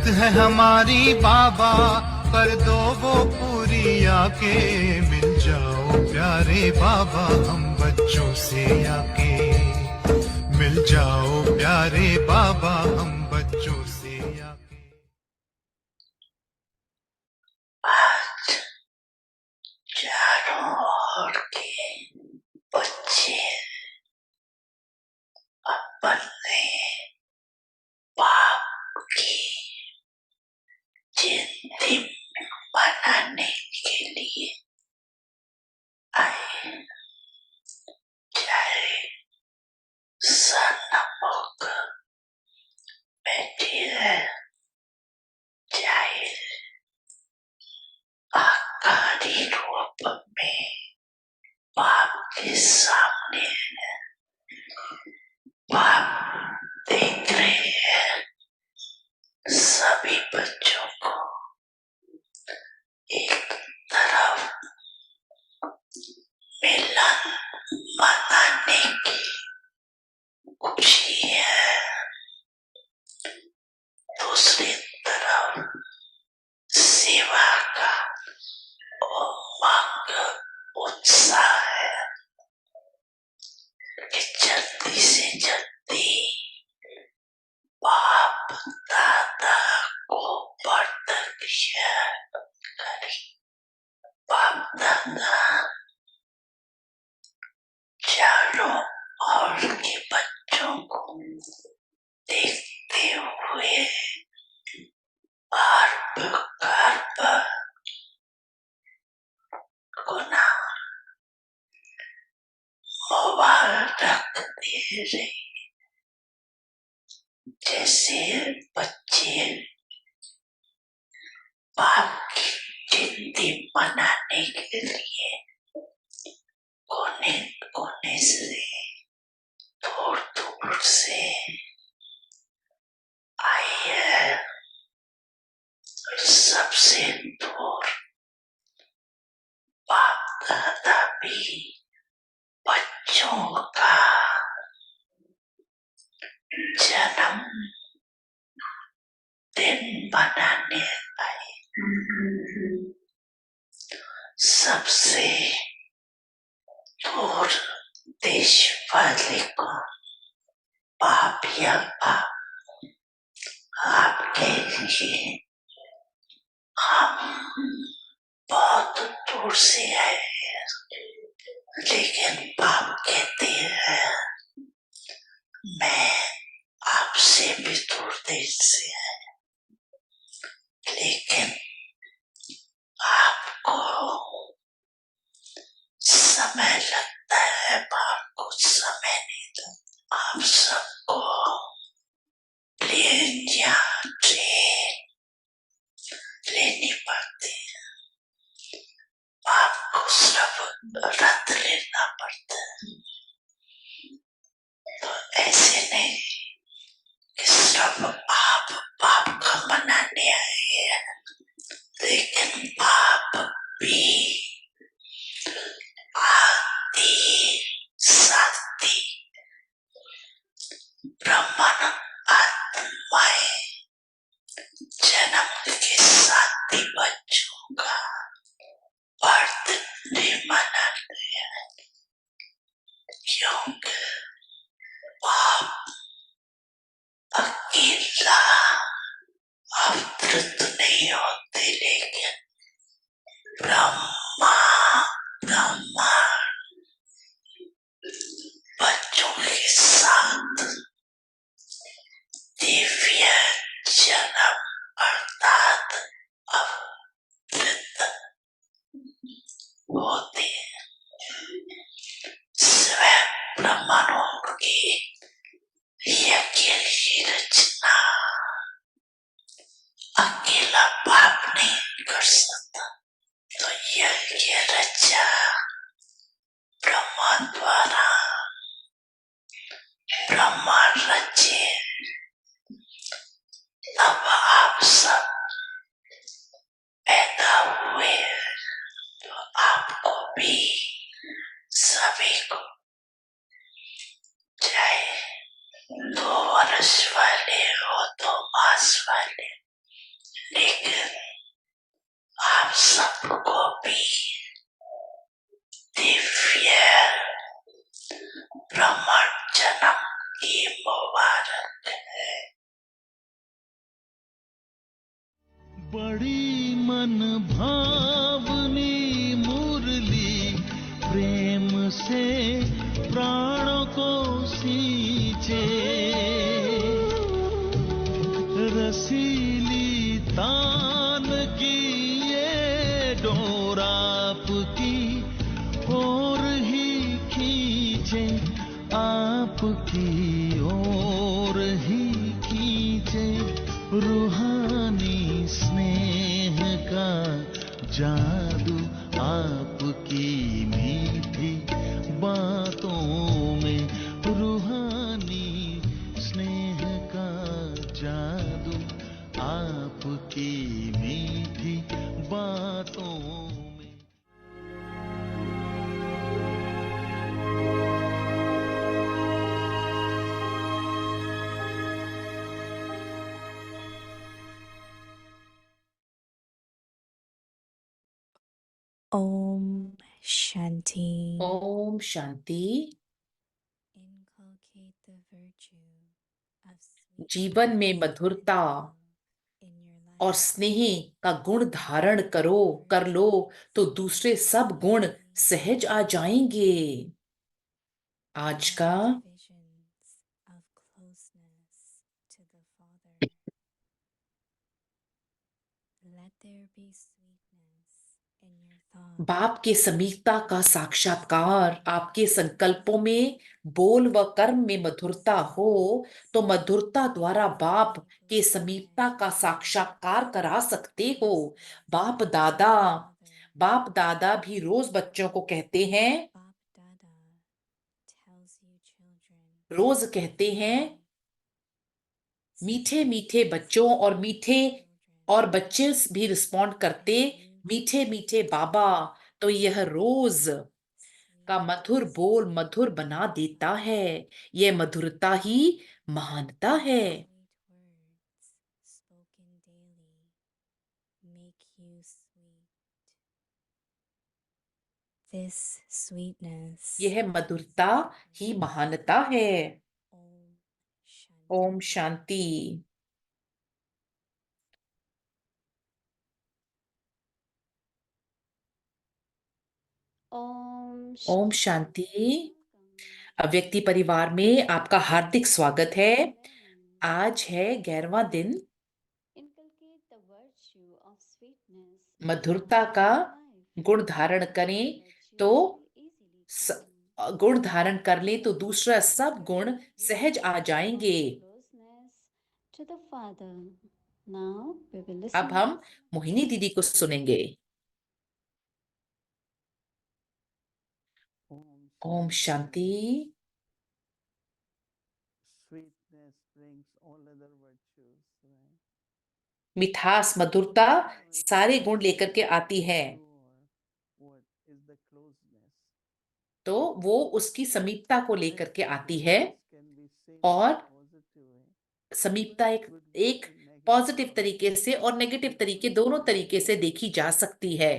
है हमारी बाबा, कर दो वो पूरी आके। मिल जाओ प्यारे बाबा हम बच्चों से आके। मिल जाओ प्यारे बाबा हम बच्चों से आके। आज चारों ओर के बच्चे अपने बाप की जयंती मनाने के लिए आए। चाहे सन्मुख बैठी है, चाहे आकारी रूप में बाप के सामने है, बाप देख रहे हैं सभी बच्चों को। एक तरफ मिलन मनाने की खुशी है, दूसरी तरफ सेवा का उमंग उत्साह है कि जल्दी से जल्दी बाप दादा को प्रत्यक्ष करें। बाप दादा चारों ओर के बच्चों को देखते हुए गुना मुबारक दे रहे, जैसे बच्चे बाप की जयंती मनाने के लिए कोने कोने से, दूर दूर से आए हैं। सबसे दूर बाप दादा भी बच्चों का जन्म दिन मनाने आए। सबसे दूर देश वाले को बाप या बाप आपके लिए हम बहुत दूर से आए हैं, लेकिन बाप कहते हैं मैं आपसे भी दूर देश से आया, लेकिन आपको समय लगता है, बाप को समय नहीं लगता। आप सबको प्लेन या ट्रेन लेनी पड़ती है, आपको सिर्फ रथ लेना पड़ता है। तो ऐसे नहीं कि सिर्फ आप बाप का मनाने आए हैं, लेकिन बाप भी आदि शक्ति ब्रह्मानंद आत्माएं जन्म के साथी बच्चों का बर्थडे मना रहे हैं, क्योंकि बाप अकेला अवतृत नहीं होते, लेकिन ब्रह्मा बच्चों के साथ दिव्य जन्म अर्थात अवतृत होते हैं। स्वयं ब्रह्मांड की यज्ञ की रचना अकेला बाप नहीं कर सकता, तो यज्ञ रचा ब्रह्मा द्वारा। ब्रह्मा रचे, तब आप सब पैदा हुए, तो आपको भी सभी को, चाहे 2 वर्ष वाले हो, 2 मास वाले, लेकिन आप सबको भी दिव्य ब्रह्मण जन्म की मुबारक है। बड़ी मन भावनी मुरली प्रेम से प्राणों को सींचे, रसीली तान की ये डोर आपकी ओर ही खींचे, आपकी ओर ही खींचे, रूहानी स्नेह का जादू आपकी मीठी बातों में, रूहानी स्नेह का जादू आपकी मीठी बातों में। Om Shanti. Om Shanti. Inculcate the virtue of sweet जीवन में मधुरता in your life. और स्नेह का गुण धारण कर लो तो दूसरे सब गुण सहज आ जाएंगे। आज का Visions of closeness to the Father. Let there be sweetness in your thoughts. बाप के समीपता का साक्षात्कार आपके संकल्पों में, बोल व कर्म में मधुरता हो तो मधुरता द्वारा बाप के समीपता का साक्षात्कार करा सकते हो। बाप दादा भी रोज बच्चों को कहते हैं, Bap Dada tells you children, रोज कहते हैं, मीठे मीठे बच्चों और बच्चे भी रिस्पॉन्ड करते, मीठे मीठे बाबा। तो यह रोज का मधुर बोल मधुर बना देता है। यह मधुरता ही महानता है। sweet words spoken daily make you sweet. This sweetness. यह मधुरता ही महानता है। Om ओम Shanti. शांति। ओम शांति। अव्यक्ति परिवार में आपका हार्दिक स्वागत है। आज है 11वां दिन। मधुरता का गुण धारण करें तो गुण धारण कर ले तो दूसरा सब गुण सहज आ जाएंगे। अब हम मोहिनी दीदी को सुनेंगे। Om Shanti. Sweetness brings all other virtues, right? मिठास मधुरता सारे गुण लेकर के आती है, What is the closeness? तो वो उसकी समीपता को लेकर के आती है। Can be seen और positive way. समीपता एक पॉजिटिव तरीके से और नेगेटिव तरीके दोनों तरीके से देखी जा सकती है।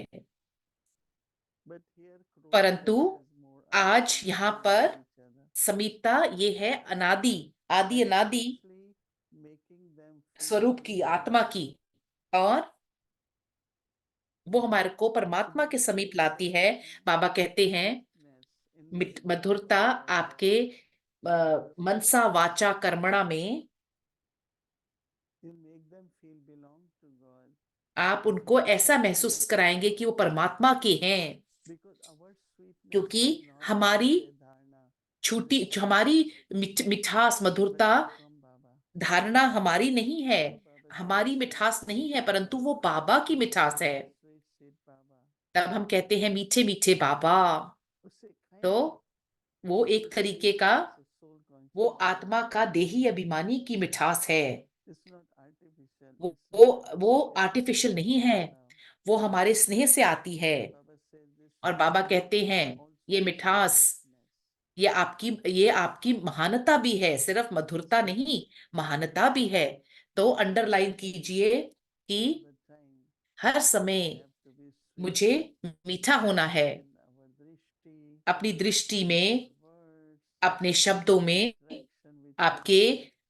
But here परंतु closeness is more आज यहाँ पर each other. समीपता ये है आदि अनादि Actually making them feel स्वरूप की, आत्मा की, और वो हमारे को परमात्मा के समीप लाती है। बाबा कहते हैं मधुरता आपके मनसा वाचा कर्मणा में you make them feel belong to God. आप उनको ऐसा महसूस कराएंगे कि वो परमात्मा के हैं, Because our sweetness क्योंकि is not हमारी just a dharana. हमारी मिठास मधुरता But from Baba. धारणा हमारी नहीं है, हमारी मिठास नहीं है, परंतु वो बाबा की मिठास है। Sweet, sweet Baba. तब हम कहते हैं मीठे मीठे बाबा। उससे kind तो of वो एक तरीके का, soul वो conscious. आत्मा का देही अभिमानी की मिठास है। It's not artificial. वो It's वो not वो आर्टिफिशियल नहीं है, वो हमारे स्नेह से आती है। Baba said this और बाबा कहते हैं ये मिठास, ये आपकी महानता भी है, सिर्फ मधुरता नहीं महानता भी है। तो अंडरलाइन कीजिए कि हर समय मुझे मीठा होना है, अपनी दृष्टि में, अपने शब्दों में, आपके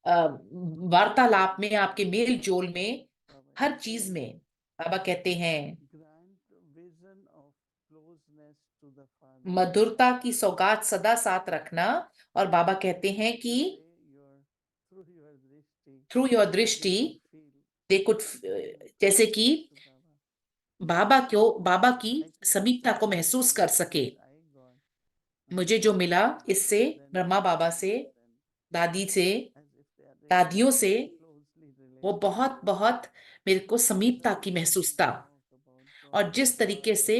वार्तालाप में, आपके मेल जोल में, हर चीज में। बाबा कहते हैं मधुरता की सौगात सदा साथ रखना। और बाबा कहते हैं कि थ्रू योर दृष्टि दे कुड, जैसे कि बाबा की समीपता को महसूस कर सके। मुझे जो मिला इससे, ब्रह्मा बाबा से, दादी से, दादियों से, वो बहुत बहुत मेरे को समीपता की महसूसता। और जिस तरीके से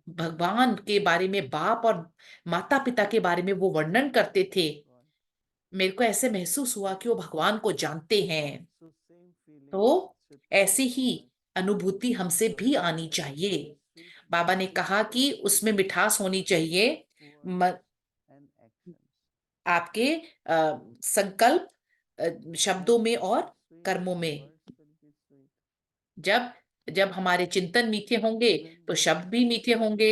भगवान के बारे में, बाप और माता पिता के बारे में वो वर्णन करते थे, मेरे को ऐसे महसूस हुआ कि वो भगवान को जानते हैं। तो ऐसी ही अनुभूति हमसे भी आनी चाहिए। बाबा ने कहा कि उसमें मिठास होनी चाहिए, आपके संकल्प, शब्दों में और कर्मों में। जब जब हमारे चिंतन मीठे होंगे तो शब्द भी मीठे होंगे।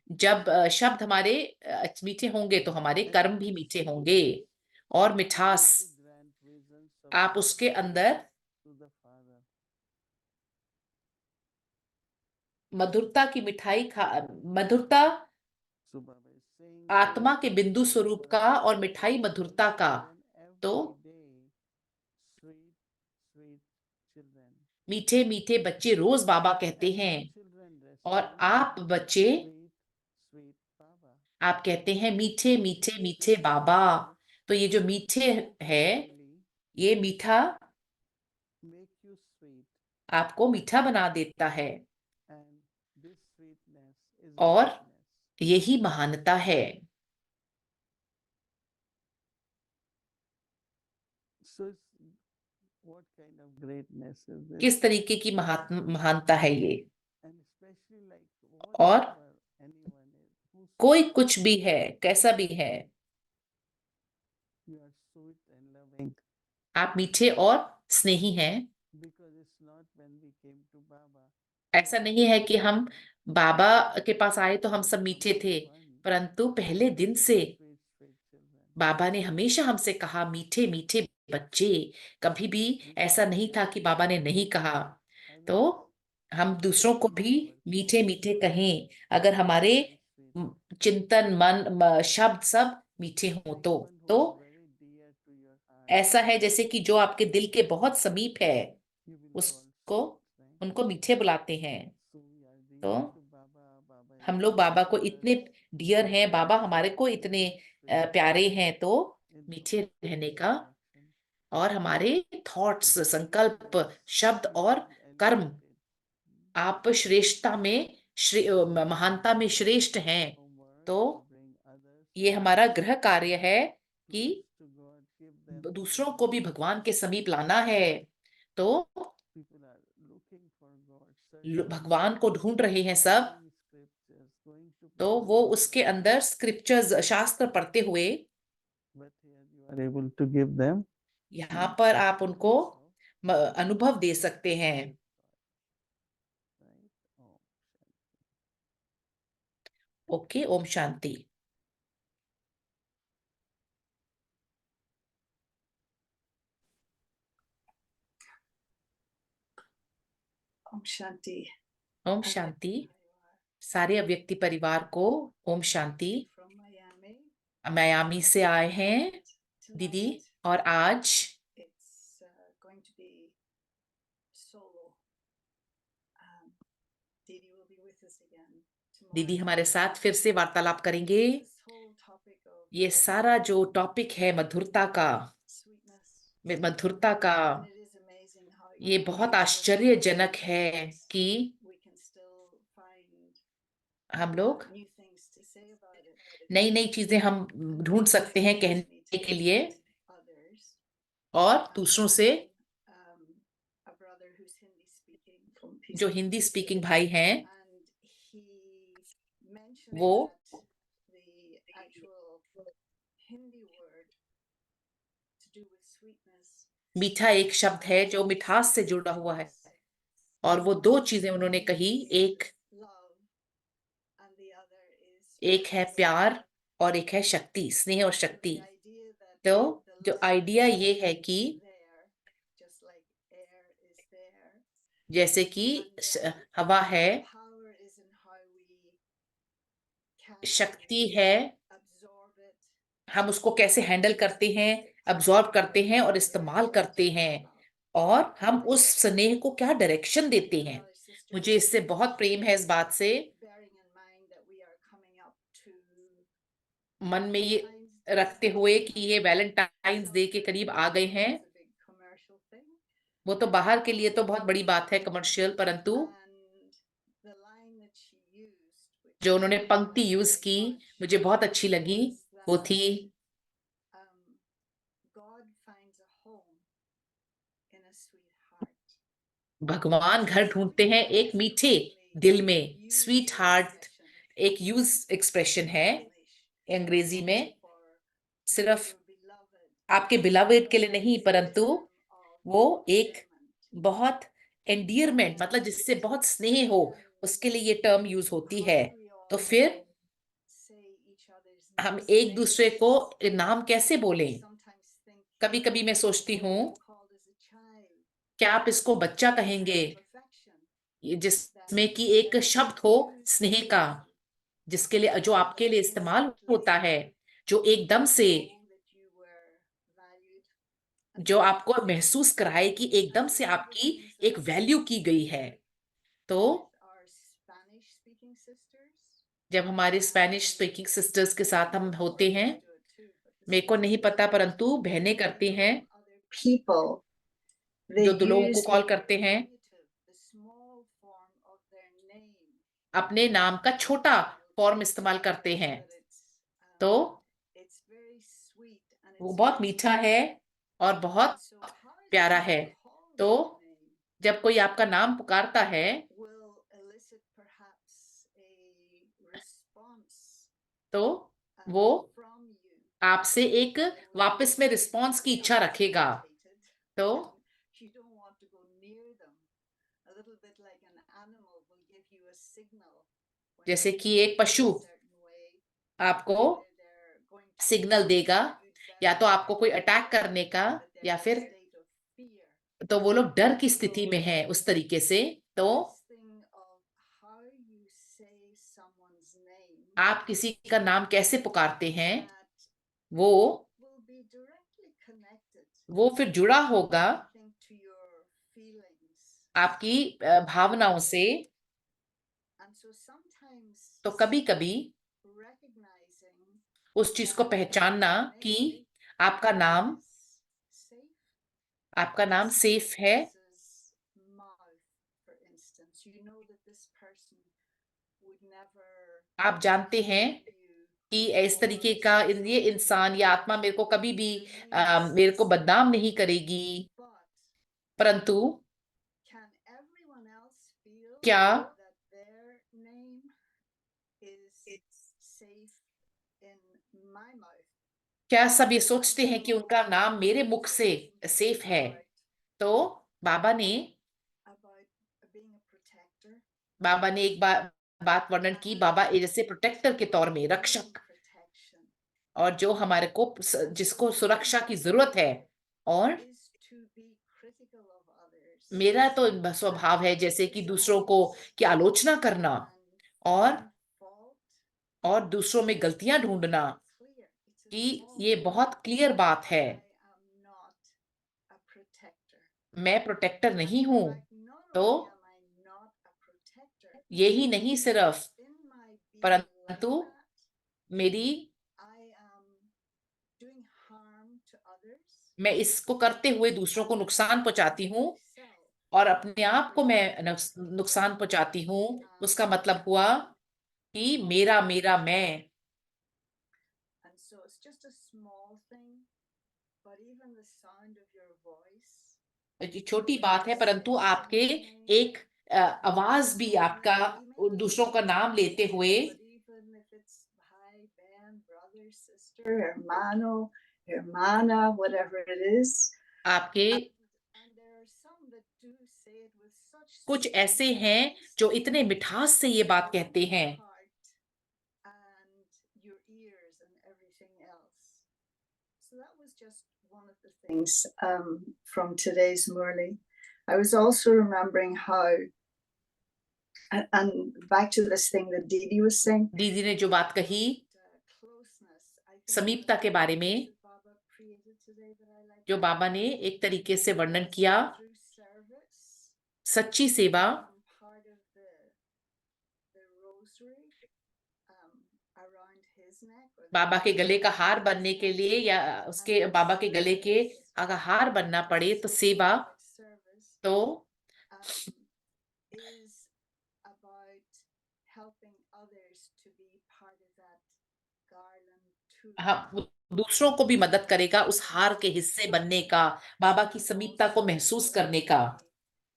जब शब्द हमारे मीठे होंगे तो हमारे कर्म भी मीठे होंगे। और मिठास आप उसके अंदर, मधुरता की मिठाई खा, मधुरता आत्मा के बिंदु स्वरूप का और मिठाई मधुरता का। तो मीठे मीठे बच्चे रोज बाबा कहते हैं। और आप बच्चे, आप कहते हैं मीठे मीठे मीठे बाबा। तो ये जो मीठे है, ये मीठा आपको मीठा बना देता है। और यही महानता है। किस तरीके की महानता है ये। और कोई कुछ भी है, कैसा भी है, आप मीठे और स्नेही हैं। ऐसा नहीं है कि हम बाबा के पास आए तो हम सब मीठे थे, परंतु पहले दिन से बाबा ने हमेशा हमसे कहा मीठे मीठे बच्चे। कभी भी ऐसा नहीं था कि बाबा ने नहीं कहा। तो हम दूसरों को भी मीठे मीठे कहें, अगर हमारे चिंतन, मन, शब्द सब मीठे हों तो ऐसा है जैसे कि जो आपके दिल के बहुत समीप है, उसको, उनको मीठे बुलाते हैं। तो हम लोग बाबा को इतने डियर हैं, बाबा हमारे को इतने प्यारे हैं। तो मीठे रहने का, और हमारे थॉट्स, संकल्प, शब्द और कर्म, आप श्रेष्ठता में, महानता में श्रेष्ठ हैं। तो ये हमारा गृह कार्य है कि दूसरों को भी भगवान के समीप लाना है। तो भगवान को ढूंढ रहे हैं सब, तो वो उसके अंदर स्क्रिप्चर्स, शास्त्र पढ़ते हुए यहाँ पर आप उनको अनुभव दे सकते हैं। Okay, Om Shanti. Om Shanti. Om Shanti. सारे अव्यक्ति परिवार को Om Shanti. From Miami. Miami से आए हैं दीदी, Tonight और आज it's going to be solo. Didi will be with us again दीदी tomorrow. हमारे साथ फिर से वार्तालाप करेंगे। This whole topic of ये सारा जो टॉपिक है मधुरता का, sweetness. मधुरता का, And it is amazing how ये even बहुत though आश्चर्यजनक है कि we can still find हम लोग new things to say about it. नई नई चीजें हम ढूंढ सकते हैं Inspires me कहने to के लिए, meet others. और दूसरों से, A brother who's Hindi speaking from जो Peaceful हिंदी India. स्पीकिंग भाई हैं, And he mentioned वो that the actual Hindi word to do with sweetness मीठा एक शब्द है जो मिठास से जुड़ा हुआ है, और वो दो चीजें उन्होंने कही, एक love and the other is एक है प्यार और एक है शक्ति, स्नेह और So शक्ति। the idea that तो the जो love आइडिया ये है is कि there, just like air is there, जैसे कि and हवा है, power is in how we can शक्ति है, absorb it. हम उसको कैसे हैंडल करते हैं, अब्जॉर्ब करते हैं और इस्तेमाल करते हैं, और हम उस स्नेह को क्या डायरेक्शन देते हैं। मुझे इससे बहुत प्रेम है, इस बात से। Bearing in mind that we are coming up to मन में ये Valentine's Day, रखते हुए कि ये वैलेंटाइंस डे के करीब आ गए हैं। it's a big commercial thing. वो तो बाहर के लिए तो बहुत बड़ी बात है, कमर्शियल, परंतु And the line that she used, which जो उन्होंने I पंक्ति liked यूज very की, much, मुझे बहुत अच्छी लगी, was वो that, थी God finds a home in a sweet heart. भगवान घर ढूंढते हैं एक मीठे दिल में। स्वीट हार्ट एक यूज एक्सप्रेशन है अंग्रेजी में, सिर्फ आपके बिलवेड के लिए नहीं, परंतु वो एक बहुत एंडियरमेंट, मतलब जिससे बहुत स्नेह हो, उसके लिए ये टर्म यूज होती है। तो फिर हम एक दूसरे को नाम कैसे बोलें? कभी कभी मैं सोचती हूँ, क्या आप इसको बच्चा कहेंगे, ये जिसमें कि एक शब्द हो स्नेह का, जिसके लिए, जो आपके लिए इस्तेमाल होता है, जो एकदम से, जो आपको महसूस कराए कि एकदम से आपकी एक वैल्यू की गई है। तो जब हमारे स्पेनिश स्पीकिंग सिस्टर्स के साथ हम होते हैं, मेरे को नहीं पता, परंतु बहनें करती हैं, People, they जो लोगों को use कॉल करते हैं, the small form of their name अपने नाम का छोटा फॉर्म इस्तेमाल करते हैं। तो it's very sweet and वो it's बहुत very मीठा है और बहुत so how प्यारा someone है। calls तो your name जब कोई आपका नाम पुकारता है, will elicit perhaps a response तो वो from you. आपसे एक वापस में रिस्पॉन्स की इच्छा रखेगा। तो You don't want to go near them. A little bit like an animal will give you a signal when जैसे it's कि एक पशु a certain way, आपको whether they're going to signal देगा, you या तो आपको कोई directly अटैक करने का, or that या they're in a फिर state of fear. तो वो लोग डर की स्थिति में हैं उस तरीके से। तो This thing of how you say someone's name आप किसी का नाम कैसे पुकारते हैं, that वो will be directly connected, वो फिर जुड़ा होगा I think, to your feelings. आपकी भावनाओं से। And so sometimes तो कभी कभी recognizing उस चीज को that पहचानना your कि name आपका नाम, is safe. आपका नाम सेफ है। This mouth, for instance, you know that this person would never आप जानते हैं hurt you कि इस तरीके or का say ये इंसान या आत्मा मेरे को कभी भी your मेरे को least, बदनाम नहीं करेगी, but परंतु can everyone else feel क्या that their name is safe in my mouth? क्या सब ये सोचते हैं कि उनका नाम मेरे मुख से सेफ है? तो बाबा ने About being a protector, बाबा ने एक बात वर्णन की, बाबा जैसे प्रोटेक्टर के तौर में, needing रक्षक, protection और जो हमारे को जिसको सुरक्षा की जरूरत है। और is to be critical of others मेरा तो स्वभाव है जैसे कि दूसरों को की आलोचना करना and और find fault. दूसरों में गलतियां ढूंढना, Clear. It's a कि small ये thing. बहुत क्लियर बात है। I am not a protector. मैं प्रोटेक्टर And नहीं in हूं। fact, not तो only am I not a protector, यही नहीं सिर्फ, in my being परंतु like that, मेरी I am doing harm to others. मैं इसको करते हुए दूसरों को नुकसान पहुंचाती हूँ Myself. और अपने आप को मैं नुकसान पहुंचाती हूँ। उसका मतलब हुआ कि मेरा मेरा मैं। And so it's just a small thing, but even the sound of your voice, ये छोटी बात है, परंतु आपके एक आवाज भी आपका दूसरों का नाम लेते हुए, but even if it's hi, Ben, brother, sister, hermano, hermana, whatever it is, आपके and there are are some that do say it with such कुछ ऐसे हैं sweetness जो इतने मिठास से ये बात from कहते your हैं, heart and your ears and everything else. So that was just one of the things from today's Murli. I was also remembering how, and back to this thing that Didi was saying, दीदी ने जो बात कही closeness. I think समीपता के बारे में, Baba created today that I like जो बाबा ने एक तरीके से वर्णन किया, through service. सच्ची सेवा, I'm part of the rosary around his neck. Or the बाबा के गले का हार around his बनने के neck. लिए या उसके बाबा के गले के अगर हार बनना पड़े तो सेवा, Service तो is about helping others to be part of that garland too. हम दूसरों को भी मदद करेगा उस हार के हिस्से बनने का, बाबा की समीपता को महसूस करने का।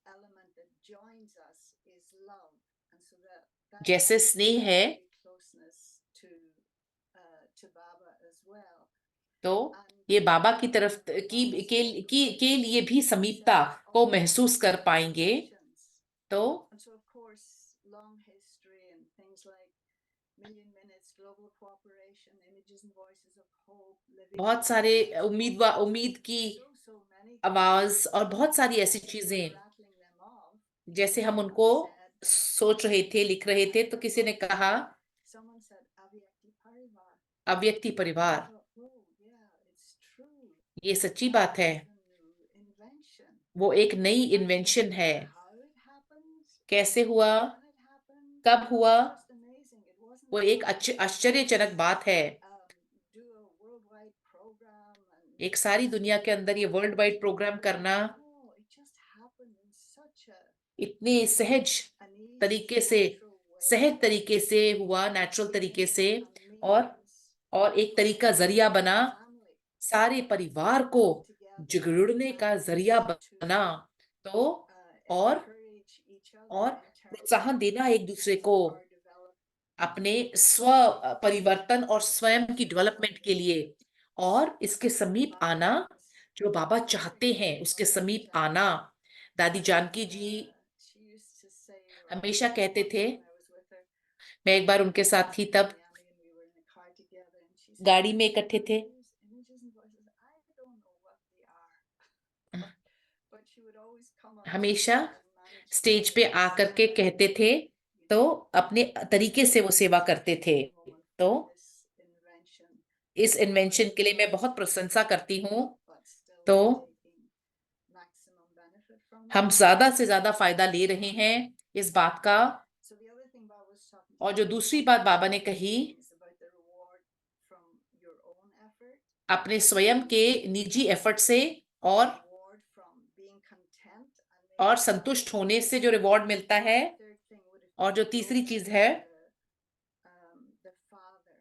Element that joins us is love, and so that जैसे स्नेह है, closeness to Baba as well. तो ये बाबा की तरफ के लिए भी समीपता को महसूस कर पाएंगे। तो And so, of course, long history and things like Million Minutes, Global Cooperation, Images and Voices of Hope, Living बहुत सारे उम्मीद की so many आवाज और बहुत सारी ऐसी चीजें, rattling them off. जैसे हम उनको सोच रहे थे, लिख रहे थे, तो किसी ने कहा Someone said Avyakti Parivar. अव्यक्ति परिवार। I thought, oh yeah, it's true. ये सच्ची बात है, It's a new invention. वो एक नई इन्वेंशन है। How it happens, कैसे हुआ, when it happened, कब हुआ, it's just amazing. It wasn't वो एक आश्चर्यजनक बात है। do a worldwide program and एक सारी दुनिया के अंदर ये वर्ल्ड वाइड प्रोग्राम करना no, it just happened in such a इतने सहज an easy, तरीके से, natural way. सहज तरीके से हुआ, नेचुरल तरीके से, A और एक तरीका जरिया बना, family सारे परिवार को जुड़ने का जरिया बना। तो और encourage each other और in terms प्रोत्साहन देना एक दूसरे को of our development. अपने स्व परिवर्तन और स्वयं की डेवलपमेंट के लिए, और इसके समीप आना, जो बाबा चाहते हैं उसके समीप आना। दादी जानकी जी She used to say, हमेशा कहते थे, when I was with her, मैं एक बार उनके साथ थी तब Miami, and we were in a car together, and she said, गाड़ी में इकट्ठे थे, images and voices, I don't know what they are. But she would always come on हमेशा stage and manage to stage पे आकर के कहते थे, तो अपने तरीके से वो सेवा करते थे। तो this invention, इस इन्वेंशन के लिए मैं बहुत प्रशंसा करती हूँ। but still तो taking maximum benefit from it. हम ज्यादा से ज्यादा फायदा ले रहे हैं इस बात का। So the other thing Baba was talking और जो दूसरी बात बाबा ने कही, is about the reward from your own effort, अपने स्वयं के निजी एफर्ट से और reward from being content, और संतुष्ट होने से जो रिवॉर्ड मिलता है, third thing would have और जो been तीसरी closer चीज to है, the father,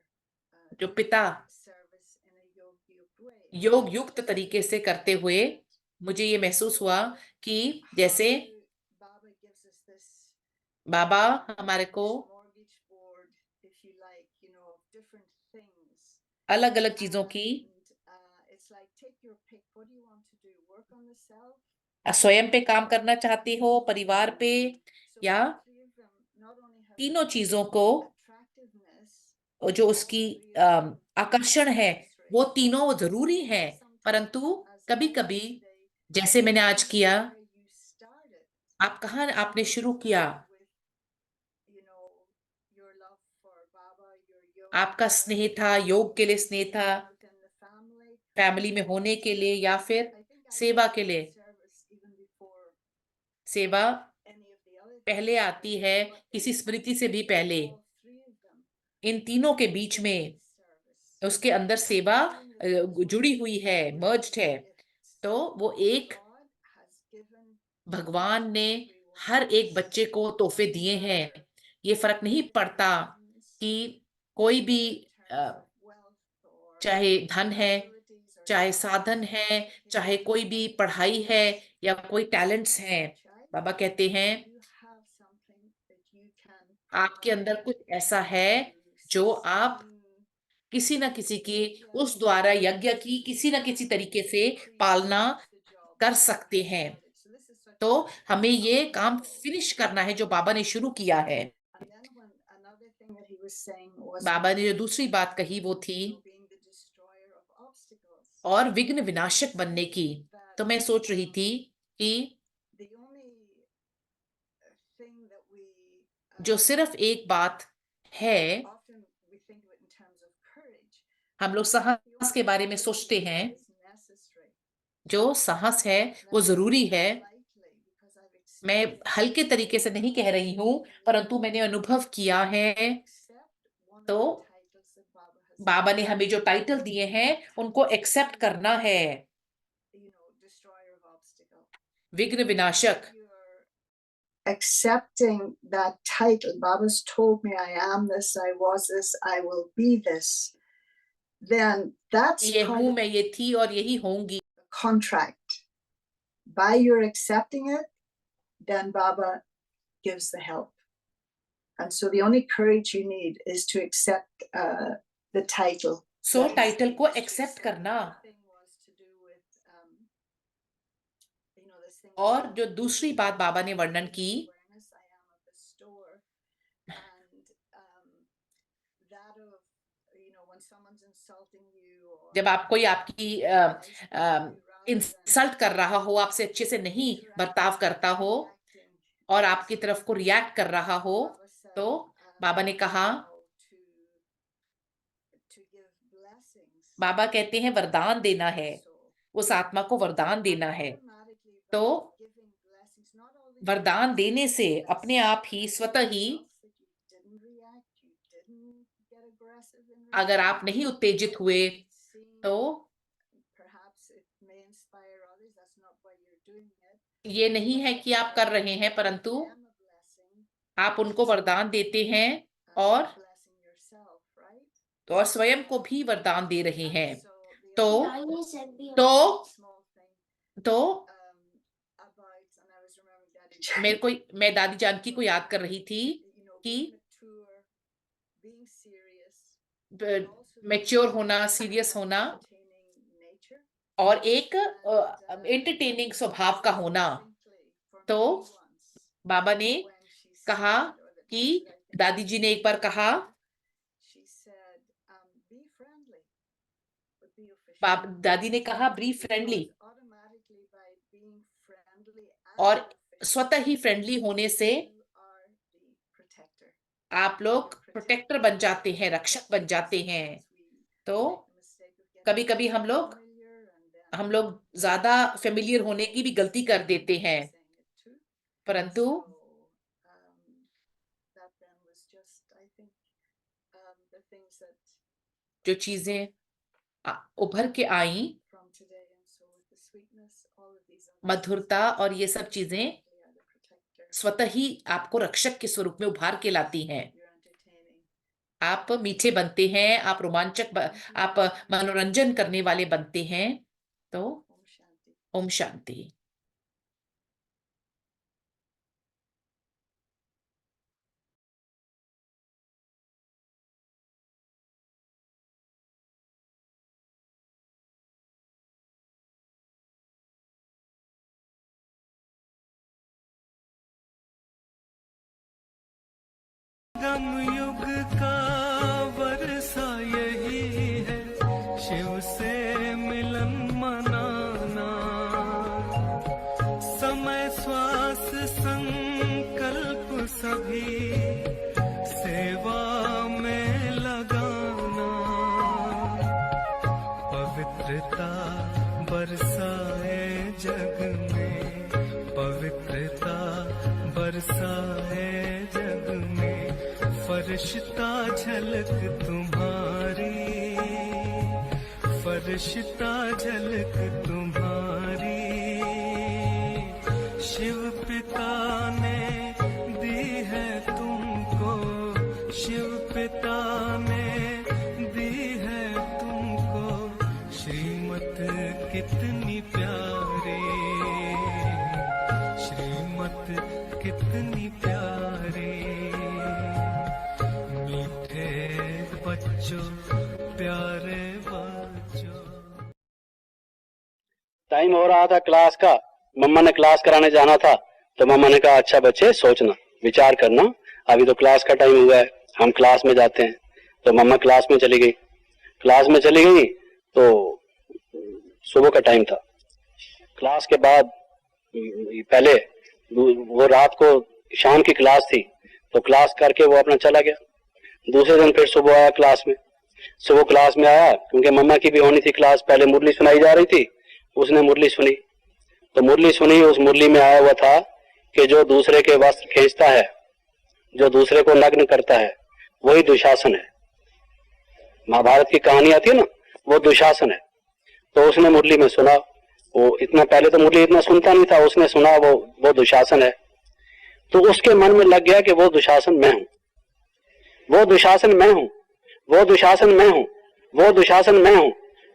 जो पिता service in a yogic way. योग युक्त तरीके से करते हुए, मुझे ये महसूस हुआ कि जैसे How Baba gives us this बाबा हमारे को smorgasbord, if you like, of different things. अलग अलग चीजों की, And it's like, take your pick. What do you want to do? Work on the self? स्वयं पे काम करना चाहते हो, परिवार पे, So या all three of them not only have तीनों चीजों को, attractiveness, और जो उसकी आकर्षण है, वो तीनों जरूरी है, परंतु कभी कभी, जैसे मैंने आज किया, where you started, आप कहाँ आपने शुरू किया, with, your love for Baba, your yoga, आपका स्नेह था, योग के लिए स्नेह था, within the family. फैमिली में होने के लिए, या फिर I think I सेवा के started लिए। service even before सेवा any of the other पहले things. आती है, किसी स्मृति से भी पहले। All three of them इन तीनों के बीच में service. उसके अंदर सेवा जुड़ी हुई है, मर्ज्ड है। तो वो एक God has given भगवान ने हर एक बच्चे को तोहफे दिए हैं। ये फर्क नहीं पड़ता कि कोई भी चाहे धन है, चाहे साधन है, चाहे कोई भी पढ़ाई है, या कोई टैलेंट्स हैं। बाबा कहते हैं, आपके अंदर कुछ ऐसा है जो आप किसी न किसी की उस द्वारा यज्ञ की किसी न किसी तरीके से पालना कर सकते हैं। तो हमें ये काम फिनिश करना है जो बाबा ने शुरू किया है। And then when another thing that he was saying was बाबा ने जो दूसरी बात कही वो थी being the destroyer of obstacles. और विघ्न विनाशक बनने की। तो मैं सोच रही थी कि The only thing that we जो सिर्फ एक बात है, often we think of it in terms of courage. हम लोग साहस के बारे में सोचते हैं। Is necessary. जो साहस है वो जरूरी है। Lightly, because I've मैं हल्के तरीके से नहीं कह रही हूँ, परंतु मैंने अनुभव किया है। accept one of तो the titles that Baba has बाबा ने हमें जो टाइटल दिए हैं उनको एक्सेप्ट करना है। destroyer of obstacle. विघ्न विनाशक। You're accepting that title. Baba's told me I am this, I was this, I will be this. Then that's ये part हूँ of मैं, ये थी और यही होंगी। the contract. By your accepting it, then Baba gives the help. And so the only courage you need is to accept the title. So title को accept करना। और जो दूसरी बात बाबा ने वर्णन की, जब आप कोई आपकी इंसल्ट कर रहा हो, आपसे अच्छे से नहीं बर्ताव करता हो और आपकी तरफ को रिएक्ट कर रहा हो, तो बाबा ने कहा, बाबा कहते हैं वरदान देना है, उस आत्मा को वरदान देना है। तो वरदान देने से अपने आप ही स्वतः ही, अगर आप नहीं उत्तेजित हुए तो ये नहीं है कि आप कर रहे हैं, परंतु आप उनको वरदान देते हैं और स्वयं को भी वरदान दे रहे हैं। तो मैं दादी जानकी को याद कर रही थी कि मैच्योर होना, सीरियस होना और एक एंटरटेनिंग स्वभाव का होना। तो बाबा ने कहा कि दादी जी ने एक बार कहा, दादी ने कहा बी फ्रेंडली, और स्वतः ही फ्रेंडली होने से आप लोग प्रोटेक्टर बन जाते हैं, रक्षक बन जाते हैं। तो कभी कभी हम लोग ज्यादा फेमिलियर होने की भी गलती कर देते हैं, परंतु जो चीजें उभर के आई, मधुरता और ये सब चीजें स्वतः ही आपको रक्षक के स्वरूप में उभार के लाती हैं। आप मीठे बनते हैं, आप रोमांचक, आप मनोरंजन करने वाले बनते हैं। तो ओम शांति। गम युग का वर्षा यही है, शिव से मिलन मनाना। समय श्वास संकल्प सभी सेवा में लगाना। पवित्रता बरसाए जग में, पवित्रता बरसाए जग में। फरिश्ता झलक तुम्हारी, फरिश्ता झलक तुम्हारी। शिव पिता ने दी है तुमको, शिव पिता ने दी है तुमको श्रीमत कितनी प्यारी, श्रीमत कितनी प्यारी। बच्चों, प्यारे बच्चों। टाइम हो रहा था क्लास का, मम्मा ने क्लास कराने जाना था, तो मम्मा ने कहा अच्छा बच्चे सोचना, विचार करना, अभी तो क्लास का टाइम हुआ है, हम क्लास में जाते हैं। तो मम्मा क्लास में चली गई। क्लास में चली गई तो सुबह का टाइम था। क्लास के बाद पहले वो रात को शाम की क्लास थी, तो क्लास करके वो अपना चला गया। दूसरे दिन फिर सुबह आया क्लास में। सुबह क्लास में आया, क्योंकि मम्मा की भी होनी थी क्लास, पहले मुरली सुनाई जा रही थी, उसने मुरली सुनी। तो मुरली सुनी, उस मुरली में आया हुआ था कि जो दूसरे के वस्त्र खींचता है, जो दूसरे को नग्न करता है, वही दुशासन है। महाभारत की कहानी आती है ना, वो दुशासन है। तो उसने मुरली में सुना, वो इतना पहले तो मुरली इतना सुनता नहीं था, उसने सुना वो दुशासन है। तो उसके मन में लग गया कि वो दुशासन मैं हूं, वो दुशासन मैं हूं, वो दुशासन मैं हूं, वो दुशासन मैं हूं,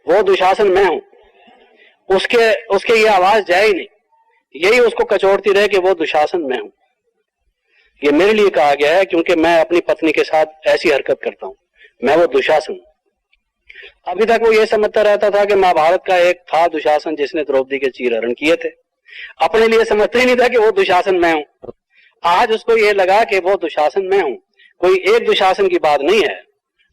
वो दुशासन मैं हूं। उसके ये आवाज जाए ही नहीं, यही उसको कचोड़ती रहे कि वो दुशासन मैं हूं। ये मेरे लिए कहा गया है, क्योंकि मैं अपनी पत्नी के साथ ऐसी हरकत करता हूं, मैं वो दुशासन हूं। अभी तक वो ये समझता रहता था कि महाभारत का एक था दुशासन जिसने द्रौपदी के चीर हरण किए थे, अपने लिए समझता ही नहीं था कि वो दुशासन मैं हूं। आज उसको ये लगा कि वो दुशासन मैं हूं। कोई एक दुशासन की बात नहीं है,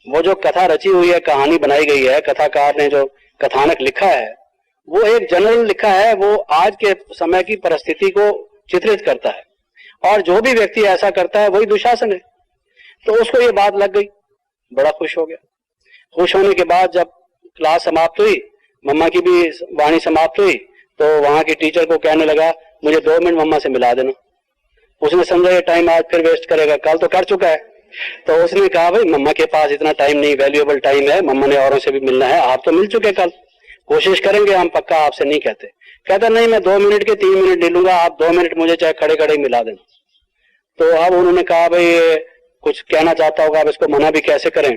वो जो कथा रची हुई है, कहानी बनाई गई है, कथाकार ने जो कथानक लिखा है, वो एक जनरल लिखा है, वो आज के समय की परिस्थिति को चित्रित करता है, और जो भी व्यक्ति ऐसा करता है वही दुशासन है। तो उसको ये बात लग गई, बड़ा खुश हो गया। खुश होने के बाद जब क्लास समाप्त हुई, मम्मा की भी वाणी समाप्त हुई, तो वहां की टीचर को कहने लगा मुझे 2 मिनट मम्मा से मिला देना। उसने समझा ये टाइम आज फिर वेस्ट करेगा, कल तो कर चुका है। तो उसने कहा भाई मम्मा के पास इतना टाइम नहीं, वैल्यूएबल टाइम है, मम्मा ने औरों से भी मिलना है, आप तो मिल चुके, कल कोशिश करेंगे हम, पक्का आपसे नहीं कहते। कहता नहीं, मैं 2 मिनट के 3 मिनट ले लूंगा, आप 2 मिनट मुझे चाहे खड़े खड़े ही मिला देना। तो अब उन्होंने कहा भाई ये कुछ कहना चाहता होगा, अब इसको मना भी कैसे करें।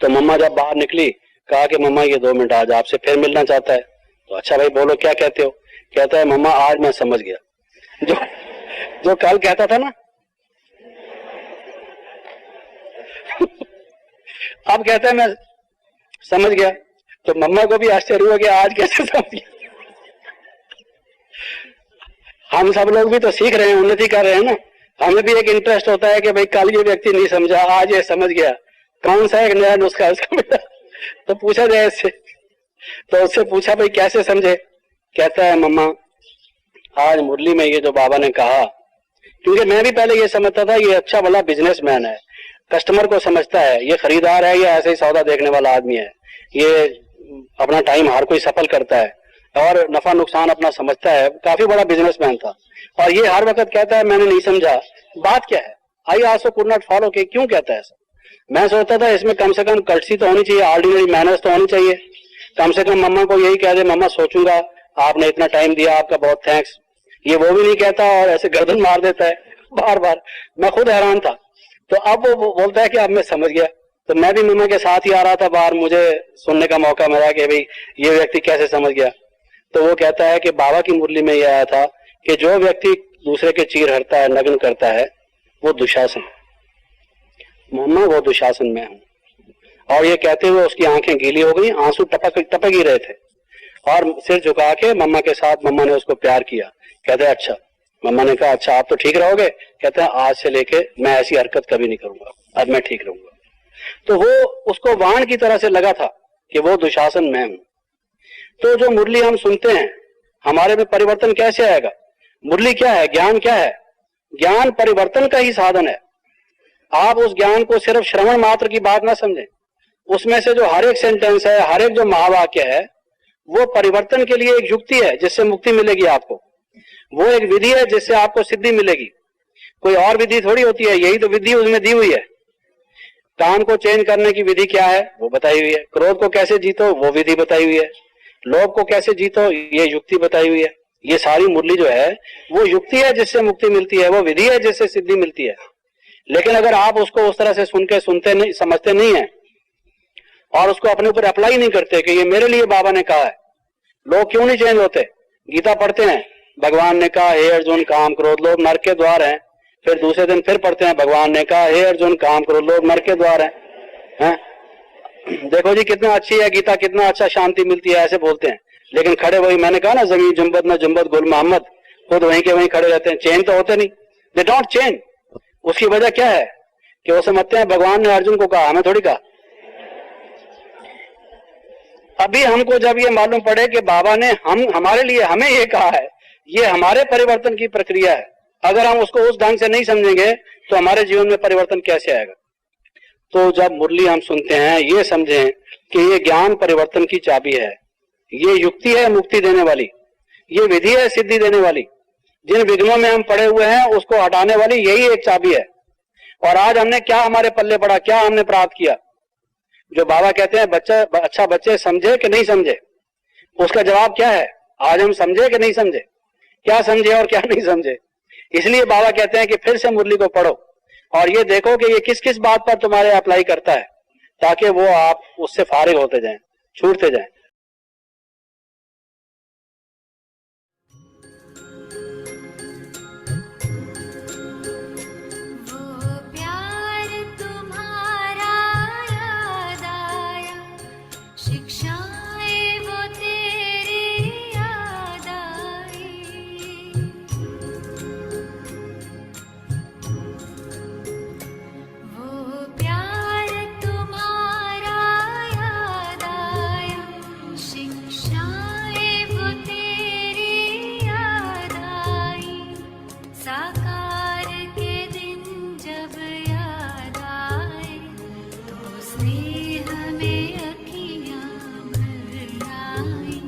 तो मम्मा जब बाहर निकली, कहा कि मम्मा ये 2 मिनट आज आपसे फिर मिलना चाहता है। तो अच्छा भाई बोलो क्या कहते हो। कहता है मम्मा आज मैं समझ गया, जो कल कहता था ना अब कहता है मैं समझ गया। तो मम्मा को भी आश्चर्य हुआ कि आज कैसे समझ गया। हम सब लोग भी तो सीख रहे हैं, उन्नति कर रहे हैं ना, हमें भी एक इंटरेस्ट होता है कि भाई कल ये व्यक्ति नहीं समझा, आज ये समझ गया, कौन सा एक नया नुस्खा उसका मिला, तो पूछा जाए इससे। तो उससे पूछा भाई कैसे समझे। कहता है मम्मा आज मुरली में ये जो बाबा ने कहा, क्योंकि मैं भी पहले ये समझता था ये अच्छा भला बिजनेसमैन है, कस्टमर को समझता है, ये खरीदार है, ये ऐसे ही सौदा देखने वाला आदमी है, ये अपना टाइम हर कोई सफल करता है और नफा नुकसान अपना समझता है, काफी बड़ा बिजनेसमैन था। और ये हर वक्त कहता है मैंने नहीं समझा, बात क्या है, I also could not follow, के क्यों कहता है ऐसा। मैं सोचता था इसमें कम से कम कर्टसी तो होनी चाहिए, ऑर्डिनरी मैनर्स तो होनी चाहिए, कम से कम मम्मा को यही कह दे मम्मा सोचूंगा, आपने इतना टाइम दिया, आपका बहुत थैंक्स। ये वो भी नहीं कहता और ऐसे गर्दन मार देता है बार बार। मैं खुद हैरान था। तो अब वो बोलता है कि अब मैं समझ गया। तो मैं भी मम्मा के साथ ही आ रहा था बाहर, मुझे सुनने का मौका मिला कि भाई ये व्यक्ति कैसे समझ गया। तो वो कहता है कि बाबा की मुरली में यह आया था कि जो व्यक्ति दूसरे के चीर हरता है, नग्न करता है, वो दुशासन, मम्मा वो दुशासन में हूं। और ये कहते हुए उसकी आंखें गीली हो गई, आंसू टपक ही रहे थे, और सिर झुका के मम्मा के साथ मम्मा ने उसको प्यार किया। कहते हैं अच्छा, मम्मा ने कहा अच्छा आप तो ठीक रहोगे। कहते हैं आज से लेके मैं ऐसी हरकत कभी नहीं करूंगा, अब मैं ठीक रहूंगा। तो वो उसको वाण की तरह से लगा था कि वो दुशासन मैं हूं। तो जो मुरली हम सुनते हैं, हमारे में परिवर्तन कैसे आएगा। मुरली क्या है, ज्ञान क्या है, ज्ञान परिवर्तन का ही साधन है। आप उस ज्ञान को सिर्फ श्रवण मात्र की बात ना समझें, उसमें से जो हर एक सेंटेंस है, हर एक जो महावाक्य है, वो परिवर्तन के लिए एक युक्ति है जिससे मुक्ति मिलेगी आपको, वो एक विधि है जिससे आपको सिद्धि मिलेगी। कोई और विधि थोड़ी होती है, यही तो विधि उसमें दी हुई है। काम को चेंज करने की विधि क्या है वो बताई हुई है, क्रोध को कैसे जीतो वो विधि बताई हुई है, लोभ को कैसे जीतो ये युक्ति बताई हुई है। ये सारी मुरली जो है वो युक्ति है जिससे मुक्ति मिलती है, वो विधि है जिससे सिद्धि मिलती है। लेकिन अगर आप उसको उस तरह से सुन के सुनते नहीं, समझते नहीं है और उसको अपने ऊपर अप्लाई नहीं करते कि ये मेरे लिए बाबा ने कहा है। लोग क्यों नहीं चेंज होते, गीता पढ़ते हैं, भगवान ने कहा हे अर्जुन काम क्रोध लोभ नरक के द्वार हैं, फिर दूसरे दिन फिर पढ़ते हैं भगवान ने कहा हे अर्जुन काम क्रोध लोभ नरक के द्वार हैं। देखो जी कितना अच्छी है गीता, कितना अच्छा शांति मिलती है, ऐसे बोलते हैं। लेकिन खड़े वही, मैंने कहा ना, जमीन जुम्बद ना जुम्बद गुल मोहम्मद, खुद वहीं के वहीं खड़े रहते हैं, चेंज तो होते नहीं, दे डोंट चेंज। उसकी वजह क्या है कि वो समझते हैं भगवान ने अर्जुन को कहा, हमें थोड़ी कहा। अभी हमको जब ये मालूम पड़े कि बाबा ने हमारे लिए हमें ये कहा है, ये हमारे परिवर्तन की प्रक्रिया है, अगर हम उसको उस ढंग से नहीं समझेंगे तो हमारे जीवन में परिवर्तन कैसे आएगा। तो जब मुरली हम सुनते हैं, ये समझें कि ये ज्ञान परिवर्तन की चाबी है, ये युक्ति है मुक्ति देने वाली, ये विधि है सिद्धि देने वाली, जिन विघ्नों में हम पड़े हुए हैं उसको हटाने वाली यही एक चाबी है। और आज हमने क्या हमारे पल्ले पड़ा, क्या हमने प्राप्त किया। जो बाबा कहते हैं बच्चा अच्छा बच्चे समझे कि नहीं समझे, उसका जवाब क्या है, आज हम समझे कि नहीं समझे, क्या समझे और क्या नहीं समझे। इसलिए बाबा कहते हैं कि फिर से मुरली को पढ़ो और ये देखो कि ये किस किस बात पर तुम्हारे अप्लाई करता है, ताकि वो आप उससे फारिग होते जाएं, छूटते जाएं। वो प्यार तुम्हारा याद आया, शिक्षाएं वो तेरी याद आई। वो प्यार तुम्हारा याद आया, शिक्षाएं वो तेरी याद आई। साकार के दिन जब याद आए, तो स्नेह में अखियां भर आई।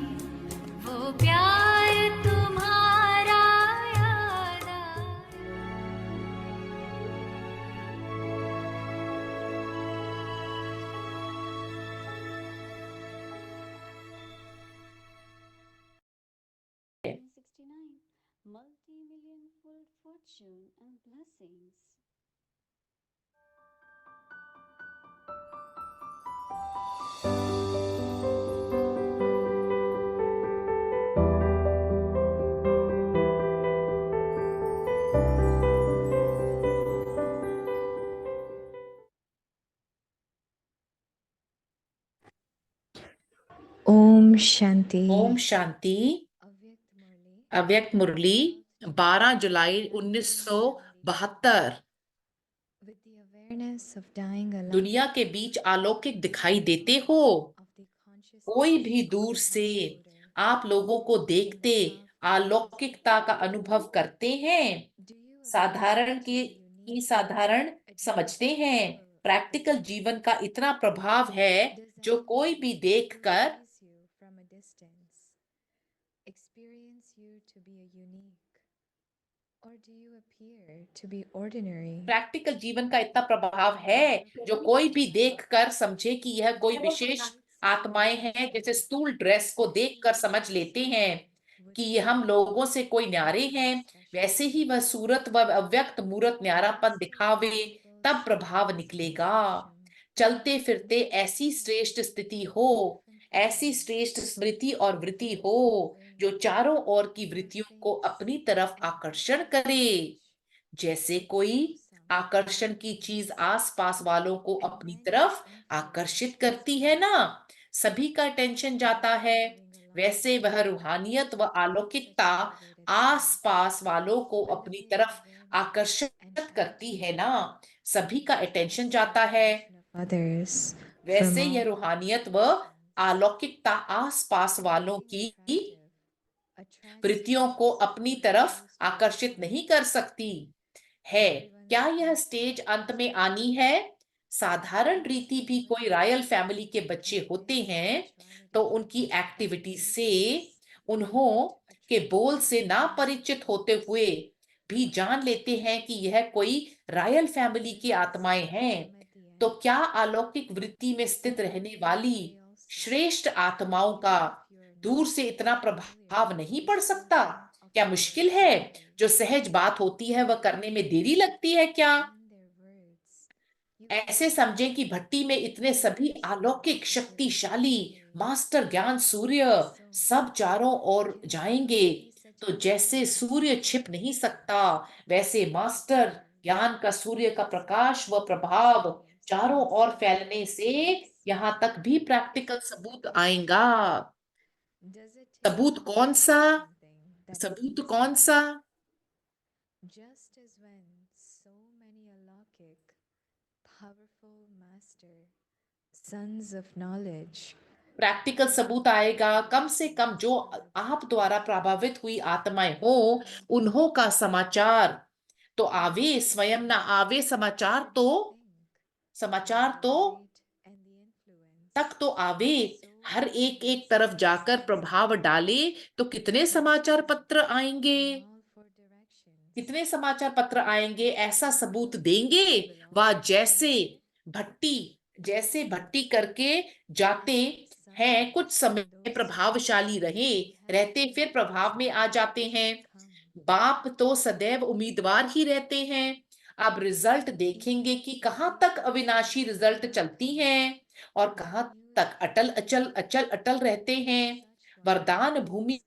वो प्यार तुम्हारा याद आया। Multi-million-fold fortune and blessings. Om Shanti. Om Shanti. अव्यक्त मुरली 12 जुलाई 1972। With the awareness of dying alone, दुनिया के बीच अलौकिक दिखाई देते हो। of the consciousness कोई भी of दूर the से householder, आप लोगों को देखते अलौकिकता का अनुभव करते हैं। do you साधारण appreciate की the unique साधारण समझते हैं। प्रैक्टिकल जीवन का इतना प्रभाव है जो कोई भी देखकर sees you from a distance, experience you to be a unique, or do you appear to be ordinary? Practical जीवन का इतना प्रभाव है जो कोई भी देखकर समझे कि यह कोई विशेष आत्माएं हैं। जैसे स्थूल ड्रेस को देखकर समझ लेते हैं कि ये हम लोगों से कोई न्यारे हैं, वैसे ही वह सूरत व अव्यक्त मूरत न्यारापन दिखावे, तब प्रभाव निकलेगा। चलते फिरते ऐसी श्रेष्ठ स्थिति हो, ऐसी श्रेष्ठ स्मृति और वृत्ति हो जो चारों ओर की वृत्तियों को अपनी तरफ आकर्षण करे। जैसे कोई आकर्षण की चीज आसपास वालों को अपनी तरफ आकर्षित करती है ना, सभी का टेंशन जाता है। वैसे वह रूहानियत व अलौकिकता आसपास वालों को अपनी तरफ आकर्षित करती है ना, सभी का अटेंशन जाता है। Others वैसे from यह all रूहानियत व अलौकिकता आसपास वालों की वृत्तियों को अपनी तरफ आकर्षित नहीं कर सकती है। क्या यह स्टेज अंत में आनी है? साधारण रीति भी कोई रॉयल फैमिली के बच्चे होते हैं तो उनकी एक्टिविटी से, उन्हों के बोल से ना परिचित होते हुए भी जान लेते हैं कि यह कोई रॉयल फैमिली की आत्माएं हैं। तो क्या अलौकिक वृत्ति में स्थित रहने वाली श्रेष्ठ आत्माओं का दूर से इतना प्रभाव नहीं पड़ सकता? क्या मुश्किल है? जो सहज बात होती है वह करने में देरी लगती है क्या? ऐसे समझें कि भट्टी में इतने सभी अलौकिक शक्तिशाली मास्टर ज्ञान सूर्य सब चारों ओर जाएंगे। तो जैसे सूर्य छिप नहीं सकता, वैसे मास्टर ज्ञान का सूर्य का प्रकाश व प्रभाव चारों ओर फैलने से यहाँ तक भी प्रैक्टिकल सबूत आएगा। Does it take सबूत you कौन to सा? something that सबूत pleases कौन you? सा? Just as when so many alaukic, powerful master, sons of knowledge, practical सबूत आएगा, कम से कम जो आप द्वारा प्रभावित हुई आत्माएं हो, उन्हों का समाचार तो आवे, स्वयं ना आवे समाचार तो, समाचार तो तक तो आवे, हर एक एक तरफ जाकर प्रभाव डाले, तो कितने समाचार पत्र आएंगे, कितने समाचार पत्र आएंगे, ऐसा सबूत देंगे। वह जैसे भट्टी करके जाते हैं, कुछ समय प्रभावशाली रहते फिर प्रभाव में आ जाते हैं। बाप तो सदैव उम्मीदवार ही रहते हैं। अब रिजल्ट देखेंगे कि कहां तक अविनाशी रिजल्ट चलती हैं और कहां तक अटल रहते हैं। वरदान भूमि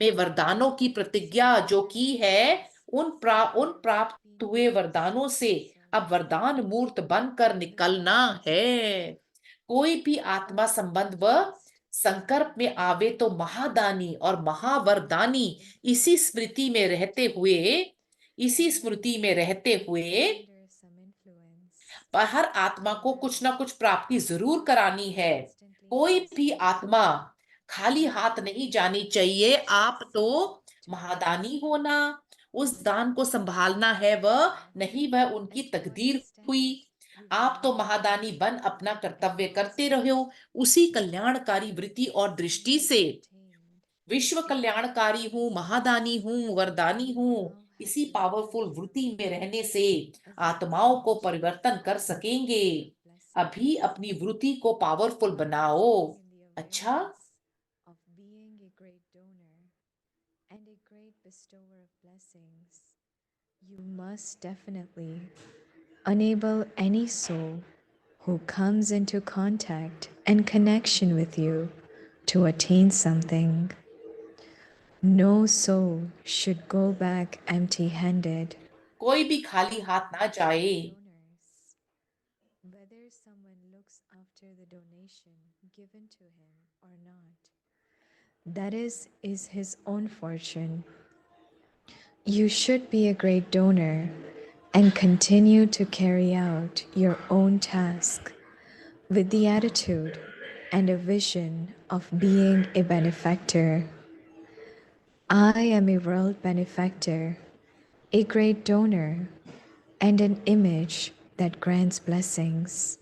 में वरदानों की प्रतिज्ञा जो की है, उन प्राप्त हुए वरदानों से अब वरदान मूर्त बनकर निकलना है। कोई भी आत्मा संबंध व संकल्प में आवे तो महादानी और महावरदानी इसी स्मृति में रहते हुए, इसी स्मृति में रहते हुए, पर हर आत्मा को कुछ ना कुछ प्राप्ति जरूर करानी है। कोई भी आत्मा खाली हाथ नहीं जानी चाहिए। आप तो महादानी होना, उस दान को संभालना है, वह नहीं, वह उनकी तकदीर हुई। आप तो महादानी बन अपना कर्तव्य करते रहो, उसी कल्याणकारी वृत्ति और दृष्टि से। विश्व कल्याणकारी हूँ, महादानी हूँ, वरदानी हूँ, इसी पावरफुल वृत्ति में रहने से आत्माओं को परिवर्तन कर सकेंगे। अभी अपनी वृत्ति को पावरफुल बनाओ। अच्छा, of being a great donor and a great bestower of blessings, you must definitely enable any soul who comes into contact and connection with you to attain something. No soul should go back empty-handed. कोई भी खाली हाथ ना जाए। Donors, whether someone looks after the donation given to him or not, that is his own fortune. You should be a great donor and continue to carry out your own task with the attitude and a vision of being a benefactor. I am a world benefactor, a great donor, and an image that grants blessings.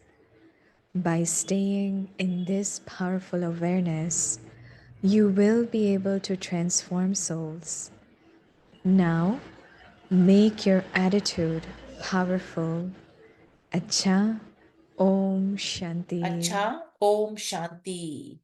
By staying in this powerful awareness, you will be able to transform souls. Now, make your attitude powerful. Acha, Om Shanti. अच्छा, ओम शांति।